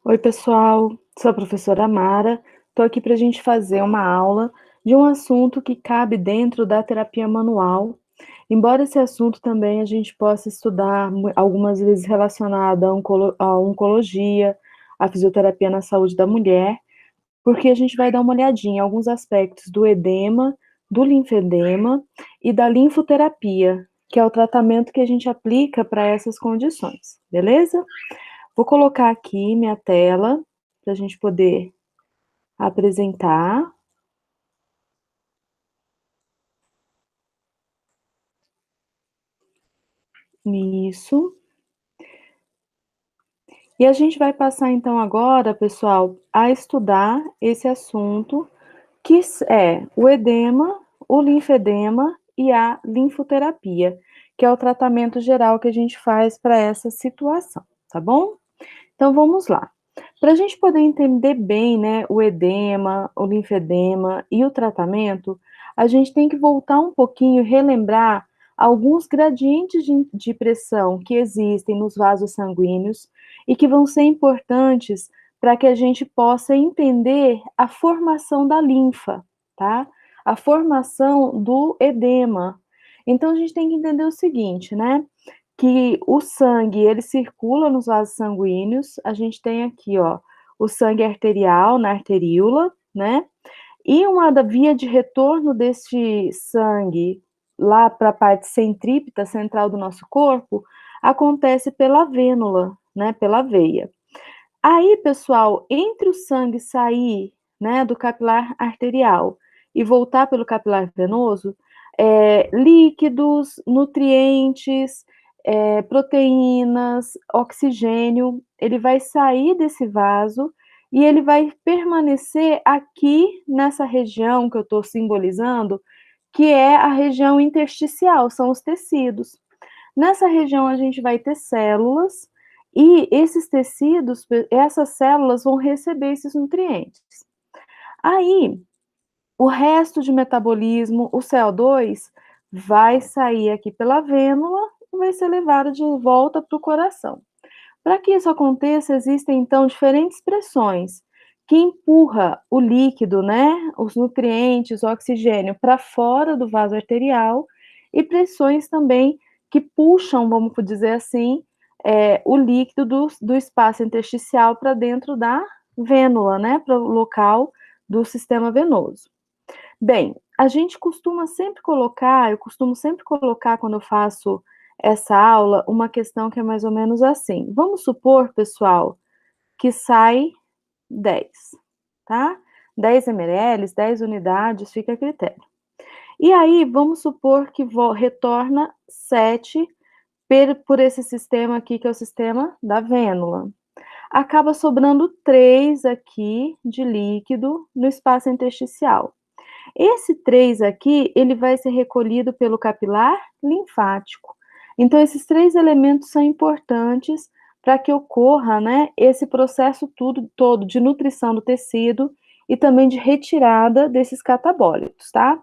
Oi, pessoal. Sou a professora Mara. Estou aqui para a gente fazer uma aula de um assunto que cabe dentro da terapia manual. Embora esse assunto também a gente possa estudar algumas vezes relacionado à oncologia, à fisioterapia na saúde da mulher, porque a gente vai dar uma olhadinha em alguns aspectos do edema, do linfedema e da linfoterapia, que é o tratamento que a gente aplica para essas condições, beleza? Vou colocar aqui minha tela para a gente poder apresentar. Isso. E a gente vai passar então agora, pessoal, a estudar esse assunto que é o edema, o linfedema e a linfoterapia, que é o tratamento geral que a gente faz para essa situação, tá bom? Então vamos lá. Para a gente poder entender bem, né, o edema, o linfedema e o tratamento, a gente tem que voltar um pouquinho e relembrar alguns gradientes de pressão que existem nos vasos sanguíneos e que vão ser importantes para que a gente possa entender a formação da linfa, tá? A formação do edema. Então a gente tem que entender o seguinte, né? Que o sangue, ele circula nos vasos sanguíneos, a gente tem aqui, ó, o sangue arterial na arteríola, né? E uma da via de retorno deste sangue lá para a parte centrípeta, central do nosso corpo, acontece pela vênula, né, pela veia. Aí, pessoal, entre o sangue sair, né, do capilar arterial e voltar pelo capilar venoso, líquidos, nutrientes, proteínas, oxigênio, ele vai sair desse vaso e ele vai permanecer aqui nessa região que eu estou simbolizando, que é a região intersticial, são os tecidos. Nessa região a gente vai ter células e esses tecidos, essas células vão receber esses nutrientes. Aí, o resto de metabolismo, o CO2, vai sair aqui pela vênula e vai ser levado de volta para o coração. Para que isso aconteça, existem então diferentes pressões que empurra o líquido, né, os nutrientes, o oxigênio para fora do vaso arterial e pressões também que puxam, vamos dizer assim, o líquido do espaço intersticial para dentro da vênula, né, para o local do sistema venoso. Bem, a gente costuma sempre colocar, eu costumo sempre colocar quando eu faço essa aula, uma questão que é mais ou menos assim. Vamos supor, pessoal, que sai 10, tá? 10 ml, 10 unidades, fica a critério. E aí, vamos supor que retorna 7 por esse sistema aqui, que é o sistema da vênula. Acaba sobrando 3 aqui de líquido no espaço intersticial. Esse 3 aqui, ele vai ser recolhido pelo capilar linfático. Então, esses 3 elementos são importantes para que ocorra, né, esse processo todo de nutrição do tecido e também de retirada desses catabólitos, tá?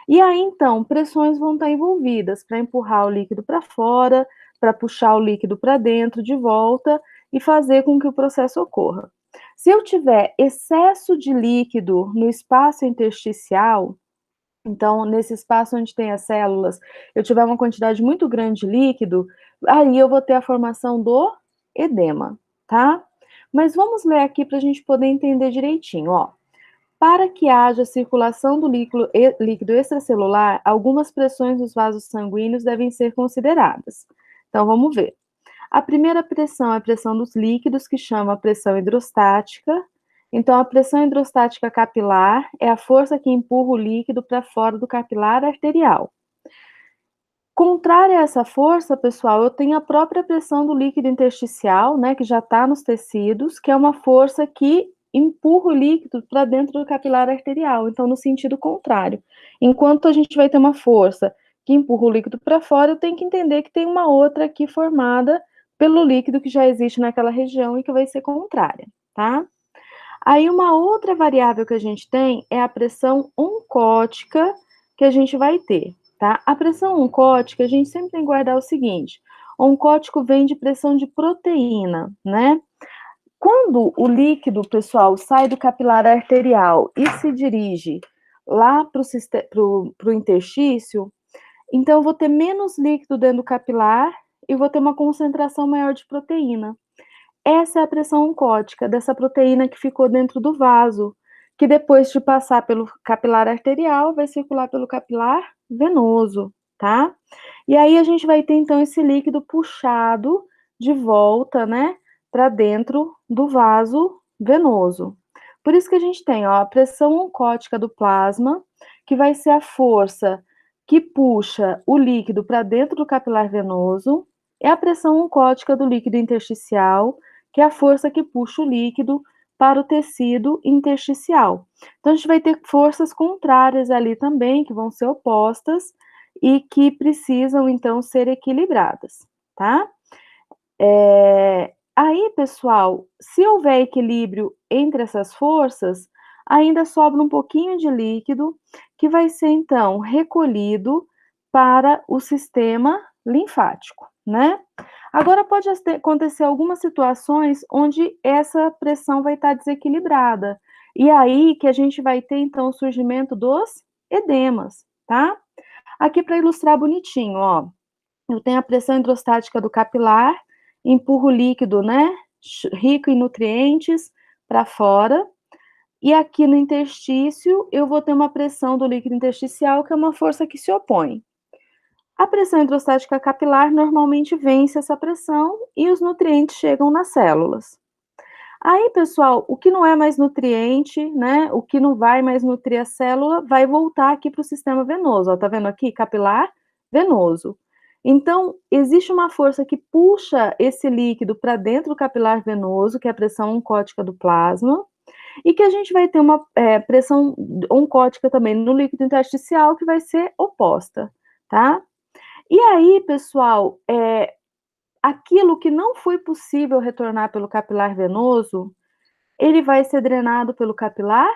E aí, então, pressões vão estar envolvidas para empurrar o líquido para fora, para puxar o líquido para dentro de volta e fazer com que o processo ocorra. Se eu tiver excesso de líquido no espaço intersticial, então, nesse espaço onde tem as células, eu tiver uma quantidade muito grande de líquido, aí eu vou ter a formação do edema, tá? Mas vamos ler aqui para a gente poder entender direitinho, ó. Para que haja circulação do líquido extracelular, algumas pressões dos vasos sanguíneos devem ser consideradas. Então, vamos ver. A primeira pressão é a pressão dos líquidos, que chama a pressão hidrostática. Então, a pressão hidrostática capilar é a força que empurra o líquido para fora do capilar arterial. Contrária a essa força, pessoal, eu tenho a própria pressão do líquido intersticial, né, que já está nos tecidos, que é uma força que empurra o líquido para dentro do capilar arterial, então no sentido contrário. Enquanto a gente vai ter uma força que empurra o líquido para fora, eu tenho que entender que tem uma outra aqui formada pelo líquido que já existe naquela região e que vai ser contrária, tá? Aí uma outra variável que a gente tem é a pressão oncótica que a gente vai ter, tá? A pressão oncótica, a gente sempre tem que guardar o seguinte: oncótico vem de pressão de proteína, né? Quando o líquido, pessoal, sai do capilar arterial e se dirige lá para o interstício, então eu vou ter menos líquido dentro do capilar e vou ter uma concentração maior de proteína. Essa é a pressão oncótica dessa proteína que ficou dentro do vaso, que depois de passar pelo capilar arterial, vai circular pelo capilar venoso, tá? E aí a gente vai ter então esse líquido puxado de volta, né, para dentro do vaso venoso. Por isso que a gente tem, ó, a pressão oncótica do plasma, que vai ser a força que puxa o líquido para dentro do capilar venoso, e a pressão oncótica do líquido intersticial, que é a força que puxa o líquido para o tecido intersticial. Então, a gente vai ter forças contrárias ali também, que vão ser opostas e que precisam, então, ser equilibradas, tá? Aí, pessoal, se houver equilíbrio entre essas forças, ainda sobra um pouquinho de líquido que vai ser, então, recolhido para o sistema linfático, né? Agora, pode acontecer algumas situações onde essa pressão vai estar desequilibrada. E aí que a gente vai ter, então, o surgimento dos edemas, tá? Aqui para ilustrar bonitinho, ó. Eu tenho a pressão hidrostática do capilar, empurro o líquido, né, rico em nutrientes para fora. E aqui no interstício, eu vou ter uma pressão do líquido intersticial, que é uma força que se opõe. A pressão hidrostática capilar normalmente vence essa pressão e os nutrientes chegam nas células. Aí, pessoal, o que não é mais nutriente, né, o que não vai mais nutrir a célula, vai voltar aqui para o sistema venoso. Ó, tá vendo aqui? Capilar venoso. Então, existe uma força que puxa esse líquido para dentro do capilar venoso, que é a pressão oncótica do plasma, e que a gente vai ter uma pressão oncótica também no líquido intersticial, que vai ser oposta, tá? E aí, pessoal, aquilo que não foi possível retornar pelo capilar venoso, ele vai ser drenado pelo capilar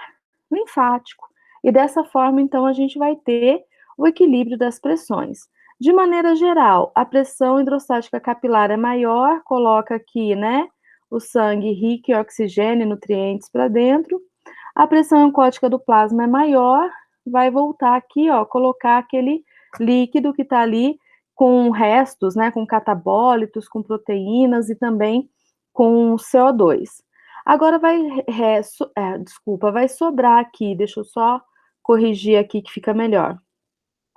linfático. E dessa forma, então, a gente vai ter o equilíbrio das pressões. De maneira geral, a pressão hidrostática capilar é maior, coloca aqui, né, o sangue rico em oxigênio e nutrientes para dentro. A pressão oncótica do plasma é maior, vai voltar aqui, ó, colocar aquele líquido que está ali com restos, né, com catabólitos, com proteínas e também com CO2. Agora vai sobrar aqui, deixa eu só corrigir aqui que fica melhor.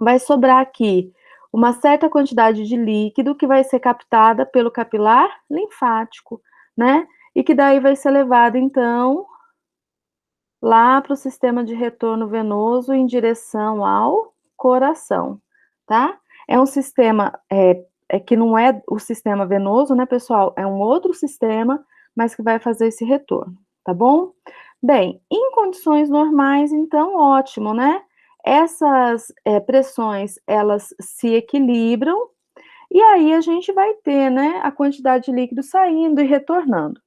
Vai sobrar aqui uma certa quantidade de líquido que vai ser captada pelo capilar linfático, né? E que daí vai ser levado, então, lá para o sistema de retorno venoso em direção ao coração, tá? É um sistema que não é o sistema venoso, né, pessoal? É um outro sistema, mas que vai fazer esse retorno, tá bom? Bem, em condições normais, então, ótimo, né? Essas pressões, elas se equilibram, e aí a gente vai ter, né, a quantidade de líquido saindo e retornando.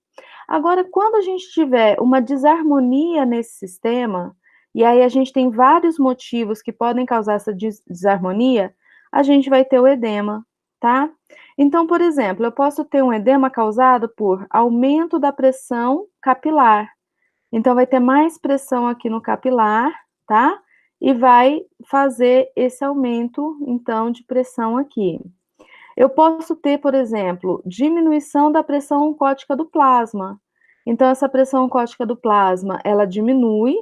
Agora, quando a gente tiver uma desarmonia nesse sistema, e aí a gente tem vários motivos que podem causar essa desarmonia, a gente vai ter o edema, tá? Então, por exemplo, eu posso ter um edema causado por aumento da pressão capilar. Então, vai ter mais pressão aqui no capilar, tá? E vai fazer esse aumento, então, de pressão aqui. Eu posso ter, por exemplo, diminuição da pressão oncótica do plasma. Então, essa pressão oncótica do plasma, ela diminui,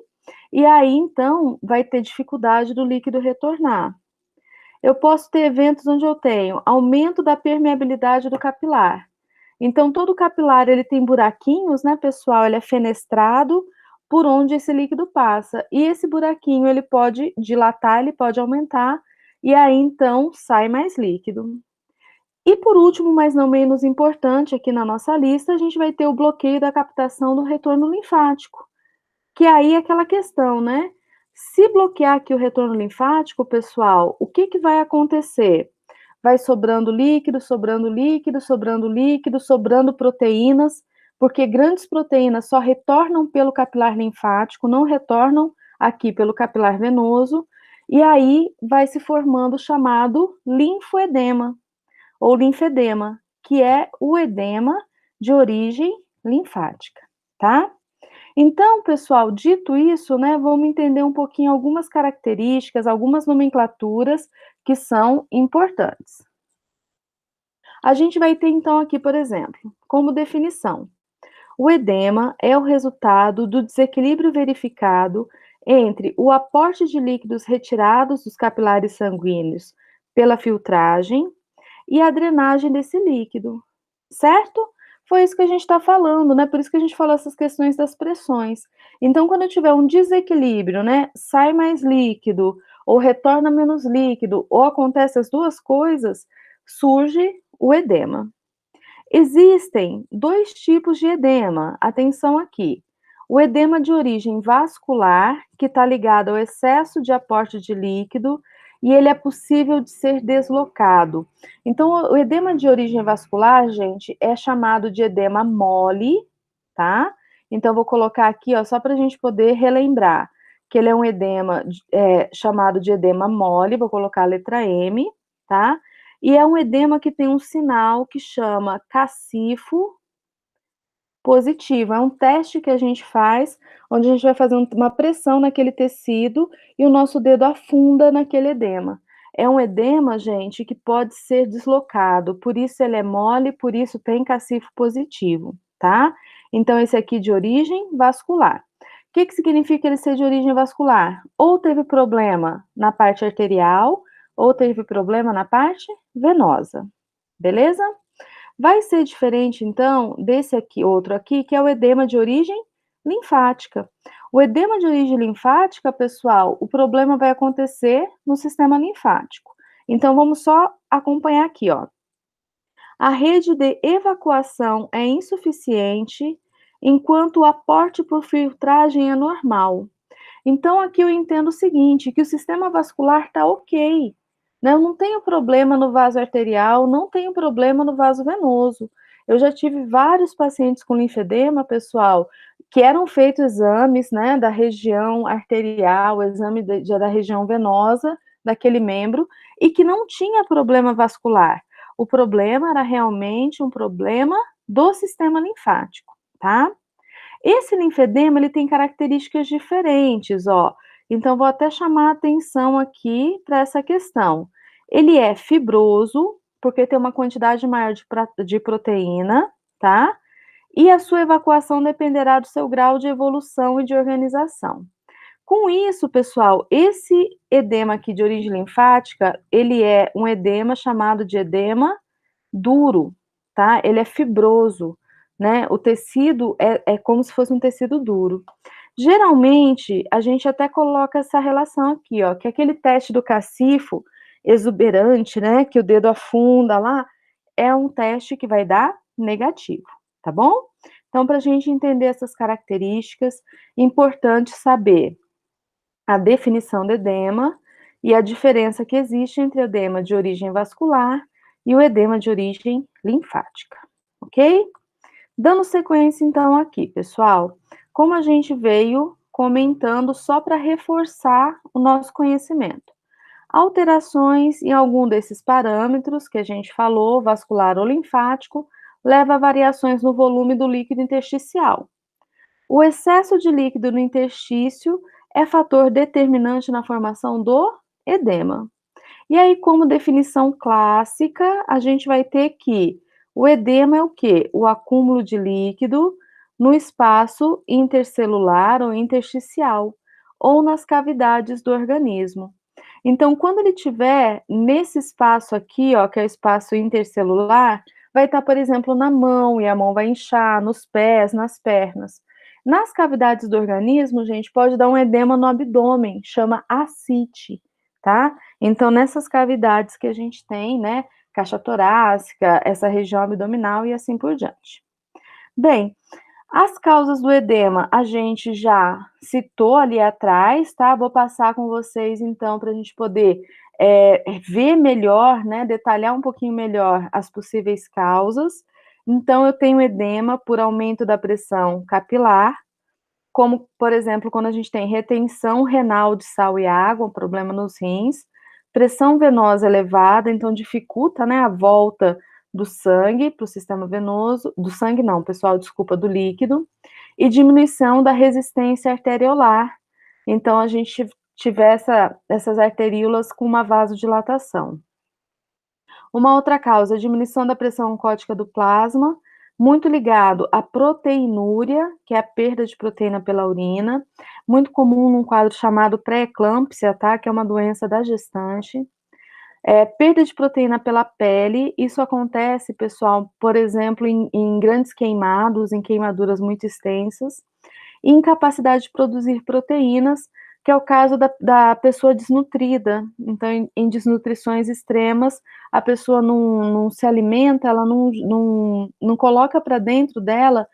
e aí, então, vai ter dificuldade do líquido retornar. Eu posso ter eventos onde eu tenho aumento da permeabilidade do capilar. Então, todo capilar, ele tem buraquinhos, né, pessoal? Ele é fenestrado por onde esse líquido passa. E esse buraquinho, ele pode dilatar, ele pode aumentar, e aí, então, sai mais líquido. E por último, mas não menos importante, aqui na nossa lista, a gente vai ter o bloqueio da captação do retorno linfático, que aí é aquela questão, né? Se bloquear aqui o retorno linfático, pessoal, o que vai acontecer? Vai sobrando líquido, sobrando líquido, sobrando líquido, sobrando proteínas, porque grandes proteínas só retornam pelo capilar linfático, não retornam aqui pelo capilar venoso, e aí vai se formando o chamado linfoedema ou linfedema, que é o edema de origem linfática, tá? Então, pessoal, dito isso, né, vamos entender um pouquinho algumas características, algumas nomenclaturas que são importantes. A gente vai ter então aqui, por exemplo, como definição: o edema é o resultado do desequilíbrio verificado entre o aporte de líquidos retirados dos capilares sanguíneos pela filtragem e a drenagem desse líquido, certo? Foi isso que a gente está falando, né? Por isso que a gente falou essas questões das pressões. Então, quando eu tiver um desequilíbrio, né? Sai mais líquido, ou retorna menos líquido, ou acontece as duas coisas, surge o edema. Existem 2 tipos de edema, atenção aqui. O edema de origem vascular, que está ligado ao excesso de aporte de líquido, e ele é possível de ser deslocado. Então, o edema de origem vascular, gente, é chamado de edema mole, tá? Então, vou colocar aqui, ó, só para a gente poder relembrar, que ele é um edema chamado de edema mole, vou colocar a letra M, tá? E é um edema que tem um sinal que chama cacifo positivo. É um teste que a gente faz, onde a gente vai fazer uma pressão naquele tecido e o nosso dedo afunda naquele edema. É um edema, gente, que pode ser deslocado, por isso ele é mole, por isso tem cacifo positivo, tá? Então, esse aqui de origem vascular. O que significa ele ser de origem vascular? Ou teve problema na parte arterial, ou teve problema na parte venosa, beleza? Vai ser diferente, então, desse aqui, outro aqui, que é o edema de origem linfática. O edema de origem linfática, pessoal, o problema vai acontecer no sistema linfático. Então, vamos só acompanhar aqui, ó. A rede de evacuação é insuficiente, enquanto o aporte por filtragem é normal. Então, aqui eu entendo o seguinte, que o sistema vascular está ok, né? Eu não tenho problema no vaso arterial, não tenho problema no vaso venoso. Eu já tive vários pacientes com linfedema, pessoal, que eram feitos exames, né, da região arterial, exame da região venosa daquele membro, e que não tinha problema vascular. O problema era realmente um problema do sistema linfático, tá? Esse linfedema, ele tem características diferentes, ó. Então, vou até chamar a atenção aqui para essa questão. Ele é fibroso, porque tem uma quantidade maior de proteína, tá? E a sua evacuação dependerá do seu grau de evolução e de organização. Com isso, pessoal, esse edema aqui de origem linfática, ele é um edema chamado de edema duro, tá? Ele é fibroso, né? O tecido é como se fosse um tecido duro. Geralmente, a gente até coloca essa relação aqui, ó, que aquele teste do cacifo exuberante, né, que o dedo afunda lá, é um teste que vai dar negativo, tá bom? Então, para a gente entender essas características, importante saber a definição do edema e a diferença que existe entre o edema de origem vascular e o edema de origem linfática, ok? Dando sequência, então, aqui, pessoal, como a gente veio comentando só para reforçar o nosso conhecimento. Alterações em algum desses parâmetros que a gente falou, vascular ou linfático, leva a variações no volume do líquido intersticial. O excesso de líquido no interstício é fator determinante na formação do edema. E aí, como definição clássica, a gente vai ter que o edema é o quê? O acúmulo de líquido no espaço intercelular ou intersticial, ou nas cavidades do organismo. Então, quando ele tiver nesse espaço aqui, ó, que é o espaço intercelular, vai estar, por exemplo, na mão, e a mão vai inchar, nos pés, nas pernas. Nas cavidades do organismo, gente, pode dar um edema no abdômen, chama ascite, tá? Então, nessas cavidades que a gente tem, né, caixa torácica, essa região abdominal e assim por diante. Bem, as causas do edema a gente já citou ali atrás, tá? Vou passar com vocês então para a gente poder ver melhor, né? Detalhar um pouquinho melhor as possíveis causas. Então, eu tenho edema por aumento da pressão capilar, como, por exemplo, quando a gente tem retenção renal de sal e água, um problema nos rins, pressão venosa elevada, então dificulta, né, a volta do sangue para o sistema venoso, do sangue não, pessoal, desculpa, do líquido, e diminuição da resistência arteriolar. Então, a gente tiver essas arteríolas com uma vasodilatação. Uma outra causa, a diminuição da pressão oncótica do plasma, muito ligado à proteinúria, que é a perda de proteína pela urina, muito comum num quadro chamado pré-eclâmpsia, tá? Que é uma doença da gestante. Perda de proteína pela pele, isso acontece, pessoal, por exemplo, em grandes queimados, em queimaduras muito extensas, e incapacidade de produzir proteínas, que é o caso da pessoa desnutrida. Então, em desnutrições extremas, a pessoa não se alimenta, ela não coloca para dentro dela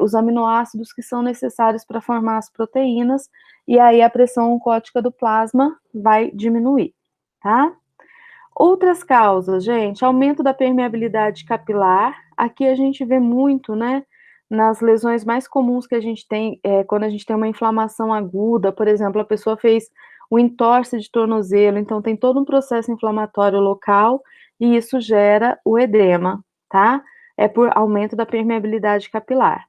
os aminoácidos que são necessários para formar as proteínas, e aí a pressão oncótica do plasma vai diminuir, tá? Outras causas, gente, aumento da permeabilidade capilar. Aqui a gente vê muito, né, nas lesões mais comuns que a gente tem, quando a gente tem uma inflamação aguda, por exemplo, a pessoa fez o entorse de tornozelo, então tem todo um processo inflamatório local e isso gera o edema, tá? É por aumento da permeabilidade capilar.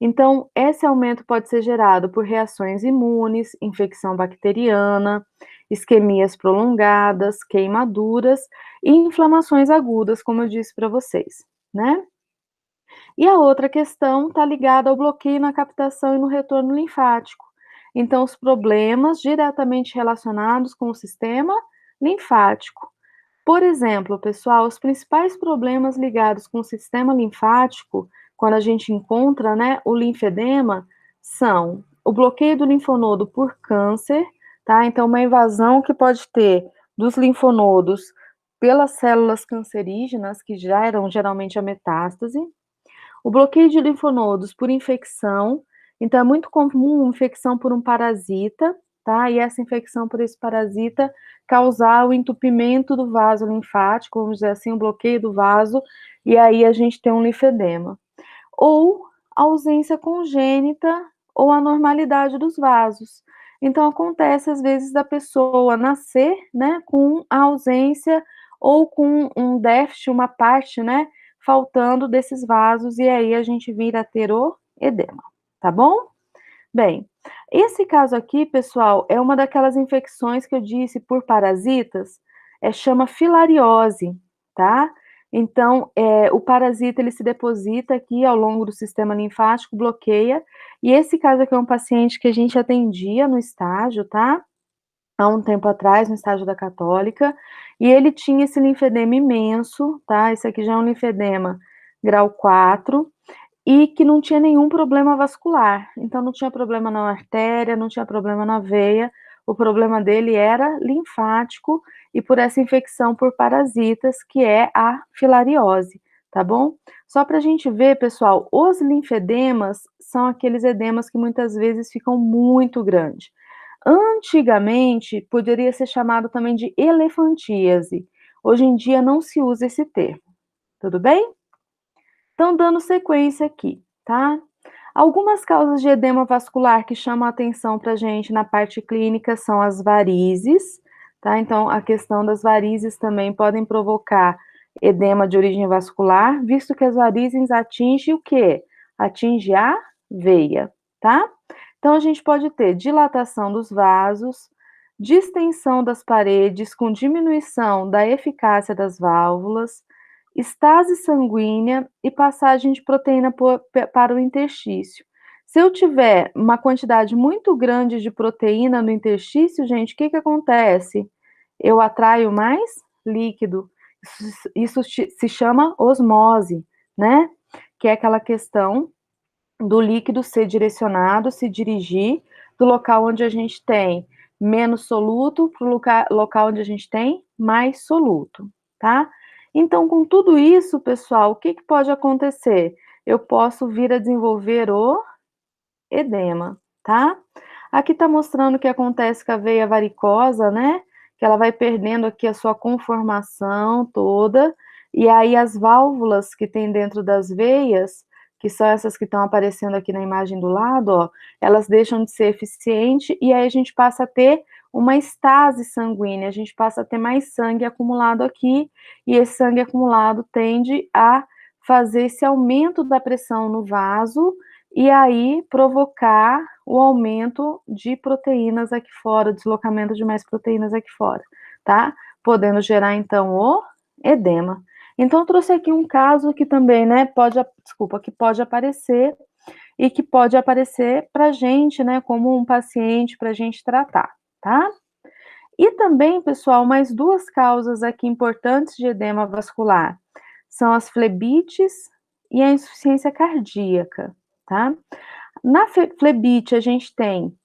Então, esse aumento pode ser gerado por reações imunes, infecção bacteriana, isquemias prolongadas, queimaduras e inflamações agudas, como eu disse para vocês, né? E a outra questão está ligada ao bloqueio na captação e no retorno linfático. Então, os problemas diretamente relacionados com o sistema linfático. Por exemplo, pessoal, os principais problemas ligados com o sistema linfático, quando a gente encontra, né, o linfedema, são o bloqueio do linfonodo por câncer, tá? Então, uma invasão que pode ter dos linfonodos pelas células cancerígenas, que geram geralmente a metástase, o bloqueio de linfonodos por infecção, então é muito comum infecção por um parasita, tá? E essa infecção por esse parasita causar o entupimento do vaso linfático, vamos dizer assim, o bloqueio do vaso, e aí a gente tem um linfedema. Ou ausência congênita ou anormalidade dos vasos. Então acontece às vezes da pessoa nascer, né, com a ausência ou com um déficit, uma parte, né, faltando desses vasos, e aí a gente vira a ter o edema, tá bom? Bem, esse caso aqui, pessoal, é uma daquelas infecções que eu disse por parasitas, chama filariose, tá? Então, o parasita, ele se deposita aqui ao longo do sistema linfático, bloqueia, e esse caso aqui é um paciente que a gente atendia no estágio, tá? Há um tempo atrás, no estágio da Católica, e ele tinha esse linfedema imenso, tá? Esse aqui já é um linfedema grau 4, e que não tinha nenhum problema vascular. Então, não tinha problema na artéria, não tinha problema na veia, o problema dele era linfático e por essa infecção por parasitas, que é a filariose, tá bom? Só para a gente ver, pessoal, os linfedemas são aqueles edemas que muitas vezes ficam muito grandes. Antigamente, poderia ser chamado também de elefantíase. Hoje em dia não se usa esse termo. Tudo bem? Então, dando sequência aqui, tá? Algumas causas de edema vascular que chamam a atenção para a gente na parte clínica são as varizes, tá? Então, a questão das varizes também podem provocar edema de origem vascular, visto que as varizes atingem o quê? Atinge a veia, tá? Então, a gente pode ter dilatação dos vasos, distensão das paredes com diminuição da eficácia das válvulas, estase sanguínea e passagem de proteína para o interstício. Se eu tiver uma quantidade muito grande de proteína no interstício, gente, o que acontece? Eu atraio mais líquido. Isso se chama osmose, né? Que é aquela questão do líquido ser direcionado, se dirigir do local onde a gente tem menos soluto para o local onde a gente tem mais soluto, tá? Então, com tudo isso, pessoal, o que pode acontecer? Eu posso vir a desenvolver o edema, tá? Aqui tá mostrando o que acontece com a veia varicosa, né? Que ela vai perdendo aqui a sua conformação toda, e aí as válvulas que tem dentro das veias, que são essas que estão aparecendo aqui na imagem do lado, ó, elas deixam de ser eficientes, e aí a gente passa a ter uma estase sanguínea, a gente passa a ter mais sangue acumulado aqui, e esse sangue acumulado tende a fazer esse aumento da pressão no vaso, e aí provocar o aumento de proteínas aqui fora, deslocamento de mais proteínas aqui fora, tá? Podendo gerar, então, o edema. Então, eu trouxe aqui um caso que também, né, que pode aparecer, e que pode aparecer pra gente, né, como um paciente pra gente tratar, tá? E também, pessoal, mais duas causas aqui importantes de edema vascular, são as flebites e a insuficiência cardíaca, tá? Na flebite, a gente tem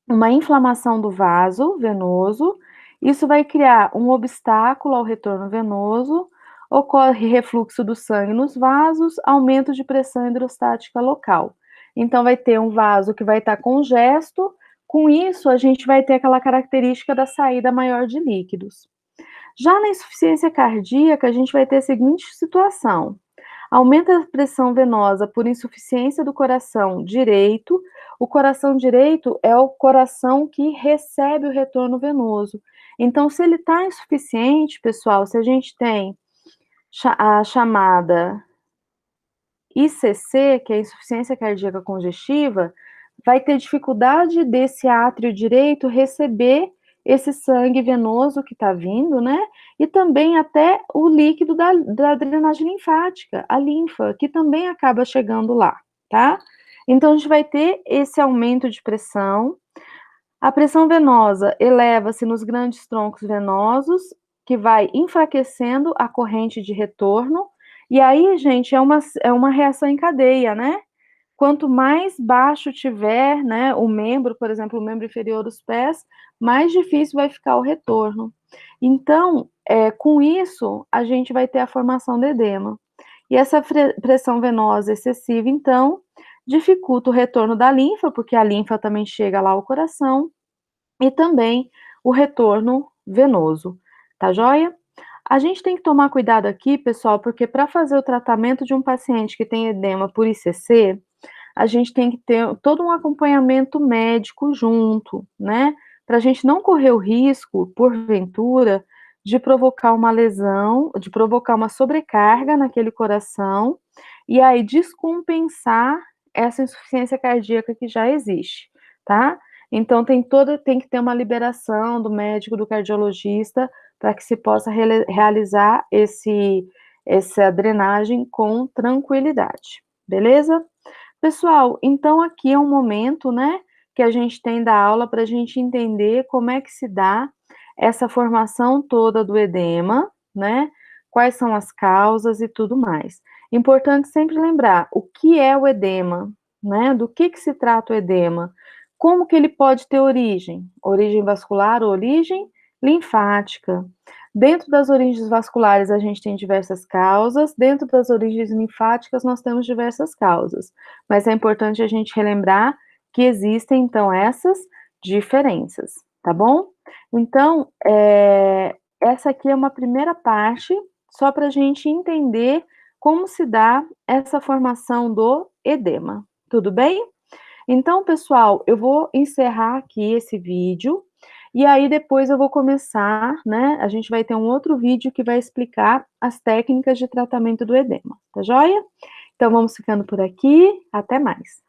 uma inflamação do vaso venoso, isso vai criar um obstáculo ao retorno venoso, ocorre refluxo do sangue nos vasos, aumento de pressão hidrostática local. Então, vai ter um vaso que vai estar congesto, com isso, a gente vai ter aquela característica da saída maior de líquidos. Já na insuficiência cardíaca, a gente vai ter a seguinte situação: aumenta a pressão venosa por insuficiência do coração direito. O coração direito é o coração que recebe o retorno venoso. Então, se ele está insuficiente, pessoal, se a gente tem a chamada ICC, que é a insuficiência cardíaca congestiva, vai ter dificuldade desse átrio direito receber esse sangue venoso que está vindo, né? E também até o líquido da drenagem linfática, a linfa, que também acaba chegando lá, tá? Então, a gente vai ter esse aumento de pressão. A pressão venosa eleva-se nos grandes troncos venosos, que vai enfraquecendo a corrente de retorno. E aí, gente, é uma reação em cadeia, né? Quanto mais baixo tiver, né, o membro, por exemplo, o membro inferior dos pés, mais difícil vai ficar o retorno. Então, com isso, a gente vai ter a formação do edema. E essa pressão venosa excessiva, então, dificulta o retorno da linfa, porque a linfa também chega lá ao coração, e também o retorno venoso, tá joia? A gente tem que tomar cuidado aqui, pessoal, porque para fazer o tratamento de um paciente que tem edema por ICC, a gente tem que ter todo um acompanhamento médico junto, né? Para a gente não correr o risco, porventura, de provocar uma lesão, de provocar uma sobrecarga naquele coração e aí descompensar essa insuficiência cardíaca que já existe, tá? Então tem que ter uma liberação do médico, do cardiologista, para que se possa realizar essa drenagem com tranquilidade, beleza? Pessoal, então aqui é um momento, né, que a gente tem da aula para a gente entender como é que se dá essa formação toda do edema, né, quais são as causas e tudo mais. Importante sempre lembrar o que é o edema, né, do que se trata o edema, como que ele pode ter origem vascular ou origem linfática. Dentro das origens vasculares, a gente tem diversas causas, dentro das origens linfáticas, nós temos diversas causas, mas é importante a gente relembrar que existem, então, essas diferenças, tá bom? Então, essa aqui é uma primeira parte, só para a gente entender como se dá essa formação do edema, tudo bem? Então, pessoal, eu vou encerrar aqui esse vídeo, e aí depois eu vou começar, né, a gente vai ter um outro vídeo que vai explicar as técnicas de tratamento do edema, tá joia? Então, vamos ficando por aqui, até mais.